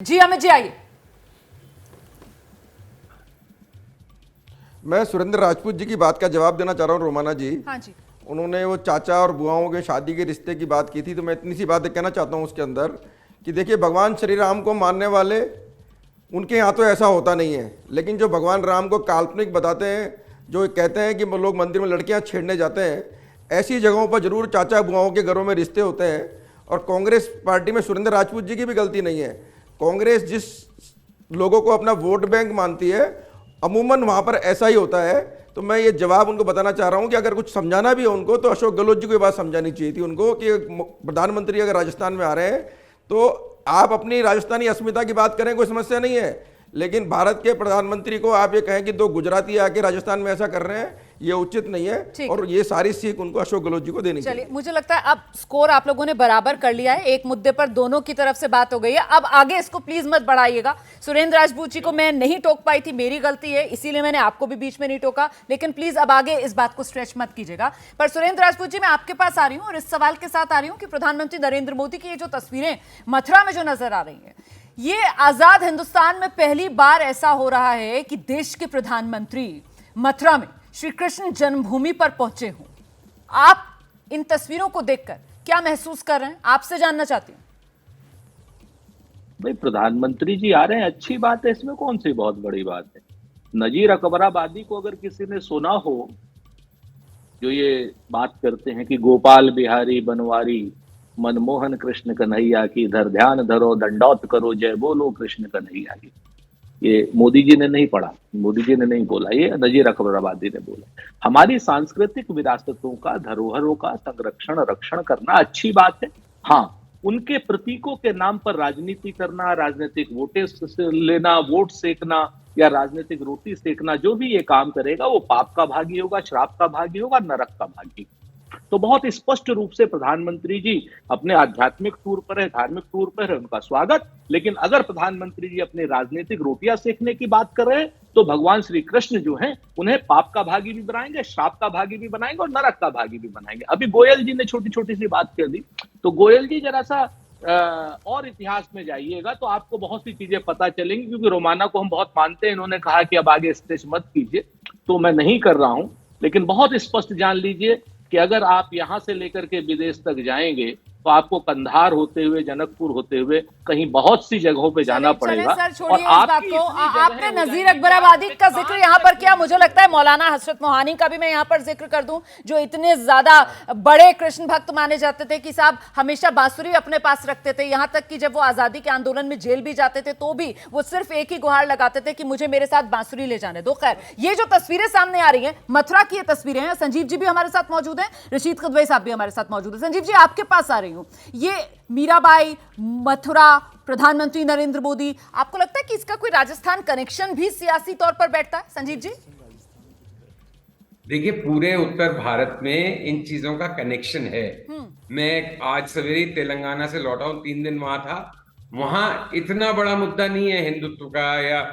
जी अमित जी आइए। मैं सुरेंद्र राजपूत जी की बात का जवाब देना चाह रहा हूँ रोमाना जी। हाँ जी। उन्होंने वो चाचा और बुआओं के शादी के रिश्ते की बात की थी, तो मैं इतनी सी बात कहना चाहता हूँ उसके अंदर कि देखिए, भगवान श्री राम को मानने वाले उनके यहाँ तो ऐसा होता नहीं है, लेकिन जो भगवान राम को काल्पनिक बताते हैं, जो कहते हैं कि लोग मंदिर में लड़कियाँ छेड़ने जाते हैं, ऐसी जगहों पर जरूर चाचा बुआओं के घरों में रिश्ते होते हैं। और कांग्रेस पार्टी में सुरेंद्र राजपूत जी की भी गलती नहीं है। कांग्रेस जिस लोगों को अपना वोट बैंक मानती है, अमूमन वहाँ पर ऐसा ही होता है। तो मैं ये जवाब उनको बताना चाह रहा हूँ कि अगर कुछ समझाना भी है उनको, तो अशोक गहलोत जी को ये बात समझानी चाहिए थी उनको कि प्रधानमंत्री अगर राजस्थान में आ रहे हैं तो आप अपनी राजस्थानी अस्मिता की बात करें, कोई समस्या नहीं है, लेकिन भारत के प्रधानमंत्री को आप ये कहें कि 2 गुजराती आके राजस्थान में ऐसा कर रहे हैं, ये उचित नहीं है। और ये सारी सीख उनको अशोक गहलोत जी को देनी चाहिए। चलिए, मुझे लगता है अब स्कोर आप लोगों ने बराबर कर लिया है। एक मुद्दे पर दोनों की तरफ से बात हो गई है। अब आगे इसको प्लीज मत बढ़ाइएगा। सुरेंद्र राजपूत जी को मैं नहीं टोक पाई थी, मेरी गलती है, इसीलिए मैंने आपको भी बीच में नहीं टोका, लेकिन प्लीज अब आगे इस बात को स्ट्रेच मत कीजिएगा। पर सुरेंद्र राजपूत जी, मैं आपके पास आ रही हूं और इस सवाल के साथ आ रही हूं कि प्रधानमंत्री नरेंद्र मोदी की ये जो तस्वीरें मथुरा में जो नजर आ रही हैं, ये आजाद हिंदुस्तान में पहली बार ऐसा हो रहा है कि देश के प्रधानमंत्री मथुरा में श्री कृष्ण जन्मभूमि पर पहुंचे हों। आप इन तस्वीरों को देखकर क्या महसूस कर रहे हैं, आपसे जानना चाहती हूं। भाई, प्रधानमंत्री जी आ रहे हैं, अच्छी बात है, इसमें कौन सी बहुत बड़ी बात है। नजीर अकबराबादी को अगर किसी ने सुना हो, जो ये बात करते हैं कि गोपाल बिहारी बनवारी मनमोहन कृष्ण कन्हैया की, इधर ध्यान धरो दंडौत करो जय बोलो कृष्ण कन्हैया की, ये मोदी जी ने नहीं पढ़ा, मोदी जी ने नहीं बोला, ये नजीर अकबराबादी ने बोला। हमारी सांस्कृतिक विरासतों का, धरोहरों का संरक्षण रक्षण करना अच्छी बात है। हाँ, उनके प्रतीकों के नाम पर राजनीति करना, राजनीतिक वोटे लेना, वोट सेकना या राजनीतिक रोटी सेकना, जो भी ये काम करेगा वो पाप का भागी होगा, श्राप का भागी होगा, नरक का भागी। तो बहुत स्पष्ट रूप से प्रधानमंत्री जी अपने आध्यात्मिक टूर पर है, धार्मिक टूर पर है, उनका स्वागत। लेकिन अगर प्रधानमंत्री जी अपनी राजनीतिक रोटियां सेकने की बात कर रहे हैं, तो भगवान श्री कृष्ण जो हैं उन्हें पाप का भागी भी बनाएंगे, श्राप का भागी भी बनाएंगे और नरक का भागी भी बनाएंगे। अभी गोयल जी ने छोटी छोटी सी बात कर दी, तो गोयल जी जरा सा और इतिहास में जाइएगा तो आपको बहुत सी चीजें पता चलेंगी, क्योंकि रोमाना को हम बहुत मानते हैं। इन्होंने कहा कि अब आगे स्ट्रेच मत कीजिए, तो मैं नहीं कर रहा हूं, लेकिन बहुत स्पष्ट जान लीजिए कि अगर आप यहां से लेकर के विदेश तक जाएंगे तो आपको कंधार होते हुए, जनकपुर होते हुए कहीं बहुत सी जगहों पे जाना पड़ेगा। सर छोड़िए इस बात को। आपने नजीर अकबराबादी का जिक्र यहाँ पर किया, मुझे लगता है मौलाना हसरत मोहानी का भी मैं यहाँ पर जिक्र कर दूं, जो इतने ज्यादा बड़े कृष्ण भक्त माने जाते थे कि साहब हमेशा बांसुरी अपने पास रखते थे। यहाँ तक कि जब वो आजादी के आंदोलन में जेल भी जाते थे तो भी वो सिर्फ एक ही गुहार लगाते थे कि मुझे मेरे साथ बांसुरी ले जाने दो। खैर, ये जो तस्वीरें सामने आ रही है मथुरा की, ये तस्वीरें हैं। संजीव जी भी हमारे साथ मौजूद है, रशीद खुदवई साहब भी हमारे साथ मौजूद है। संजीव जी, आपके पास आ रही हूं। ये मीराबाई, मथुरा, प्रधानमंत्री नरेंद्र मोदी, आपको लगता है कि इसका कोई राजस्थान कनेक्शन भी सियासी तौर पर बैठता है? संजीव जी, देखिए, पूरे उत्तर भारत में इन चीजों का कनेक्शन है। मैं आज सवेरे तेलंगाना से लौटा हूं, 3 दिन वहां था। वहां इतना बड़ा मुद्दा नहीं है हिंदुत्व का या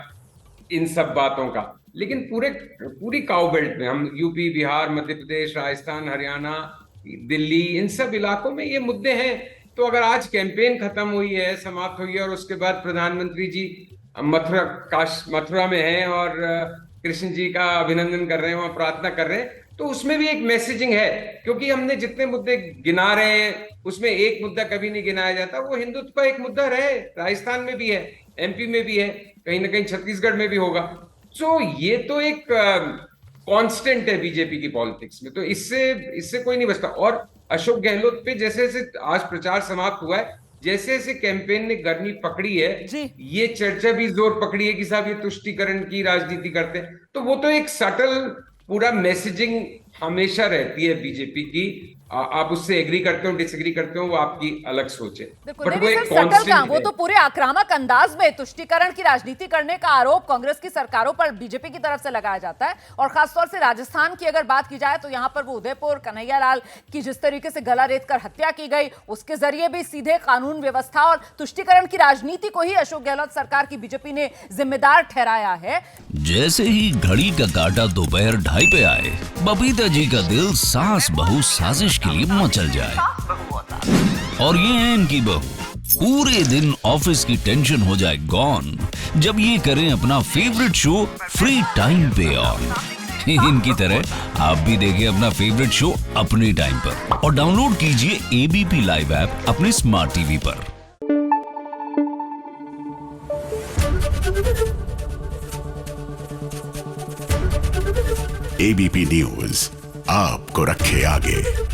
इन सब बातों का, लेकिन पूरी काउ बेल्ट में, हम यूपी, बिहार, मध्य प्रदेश, राजस्थान, हरियाणा, दिल्ली, इन सब इलाकों में ये मुद्दे हैं। तो अगर आज कैंपेन खत्म हुई है, समाप्त हुई है, और उसके बाद प्रधानमंत्री जी मथुरा में हैं और कृष्ण जी का अभिनंदन कर रहे हैं, वहां प्रार्थना कर रहे हैं, तो उसमें भी एक मैसेजिंग है। क्योंकि हमने जितने मुद्दे गिना रहे हैं उसमें एक मुद्दा कभी नहीं गिनाया जाता, वो हिंदुत्व का एक मुद्दा रहे। राजस्थान में भी है, एमपी में भी है, कहीं ना कहीं छत्तीसगढ़ में भी होगा। तो ये तो एक कांस्टेंट है बीजेपी की पॉलिटिक्स में, तो इससे कोई नहीं बचता। और अशोक गहलोत पे जैसे जैसे आज प्रचार समाप्त हुआ है, जैसे जैसे कैंपेन ने गर्मी पकड़ी है, ये चर्चा भी जोर पकड़ी है कि साहब ये तुष्टीकरण की राजनीति करते हैं। तो वो तो एक सटल पूरा मैसेजिंग हमेशा रहती है बीजेपी की। आप उससे एग्री करते हो, डिसएग्री करते हो, वो आपकी अलग सोच है। बट वो एक कांस्टेंट, वो तो पूरे आक्रामक अंदाज में तुष्टीकरण की राजनीति करने का आरोप कांग्रेस की सरकारों पर बीजेपी की तरफ से लगाया जाता है। और खासतौर से राजस्थान की अगर बात की जाए तो यहाँ पर वो उदयपुर कन्हैयालाल की जिस तरीके से गला रेत कर हत्या की गई, उसके जरिए भी सीधे कानून व्यवस्था और तुष्टीकरण की राजनीति को ही अशोक गहलोत सरकार की बीजेपी ने जिम्मेदार ठहराया है। जैसे ही घड़ी का काटा दोपहर 2:30 पे आए, बबीता जी का दिल सास बहू साजिश के लिए मचल जाए। और ये है इनकी बहू, पूरे दिन ऑफिस की टेंशन हो जाए गॉन जब ये करें अपना फेवरेट शो फ्री टाइम पे ऑन। इनकी तरह आप भी देखें अपना फेवरेट शो अपने टाइम पर और डाउनलोड कीजिए एबीपी लाइव ऐप अपने स्मार्ट टीवी पर। एबीपी न्यूज आपको रखे आगे।